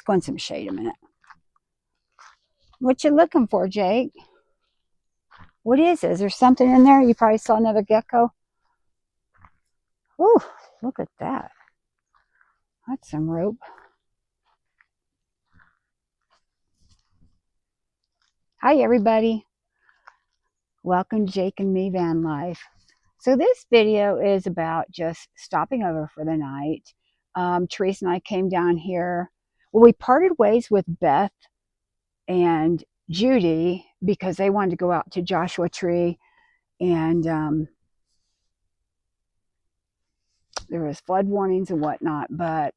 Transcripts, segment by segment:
go in some shade a minute. What you looking for, Jake? What is it? Is there something in there? You probably saw another gecko. Ooh, look at that. That's some rope. Hi, everybody. Welcome to Jake and me van life. So this video is about just stopping over for the night. Teresa and I came down here. Well, we parted ways with Beth and Judy because they wanted to go out to Joshua Tree, and there was flood warnings and whatnot, but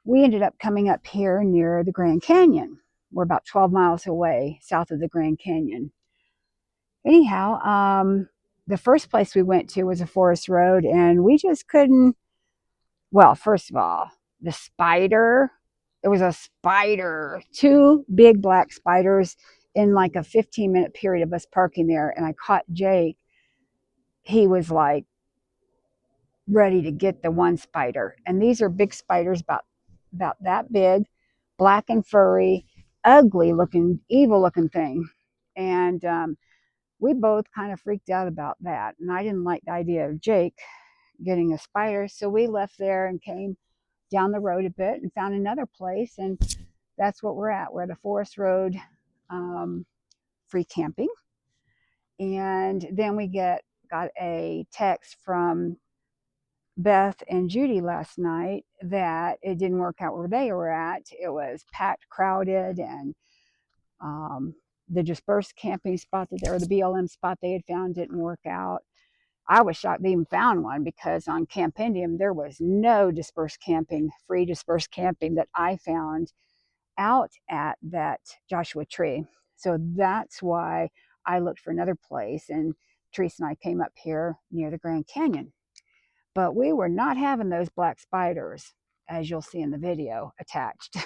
we ended up coming up here near the Grand Canyon. We're about 12 miles away south of the Grand Canyon. Anyhow, the first place we went to was a forest road, and we just couldn't. Well, first of all, the spider, it was a spider, 2 big black spiders in like a 15-minute period of us parking there. And I caught Jake. He was like ready to get the one spider. And these are big spiders, about that big, black and furry, ugly looking, evil looking thing. And we both kind of freaked out about that. And I didn't like the idea of Jake getting a spider. So we left there and came down the road a bit and found another place. And that's what we're at. We're at a forest road, free camping. And then we got a text from Beth and Judy last night that it didn't work out where they were at. It was packed, crowded, and the dispersed camping spot or the BLM spot they had found didn't work out. I was shocked they even found one, because on Camp Indian there was no dispersed camping, free dispersed camping that I found out at that Joshua Tree. So that's why I looked for another place, and Teresa and I came up here near the Grand Canyon. But we were not having those black spiders, as you'll see in the video, attached.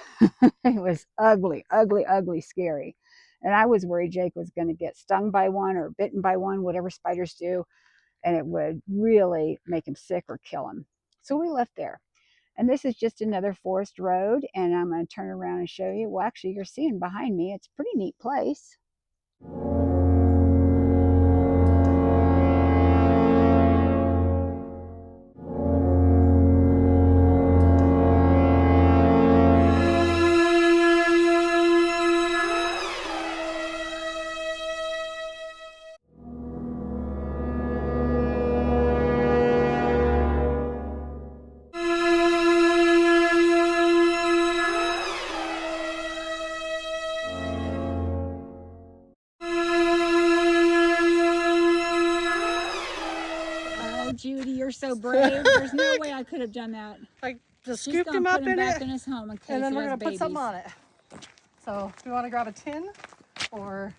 It was ugly, ugly, ugly, scary. And I was worried Jake was going to get stung by one or bitten by one, whatever spiders do, and it would really make him sick or kill him. So we left there. And this is just another forest road, and I'm going to turn around and show you. Well, actually, you're seeing behind me. It's a pretty neat place. Judy, you're so brave. There's no way I could have done that. I just scooped him up in back in his home in case and then we're gonna babies. put something on it. So, do you want to grab a tin or?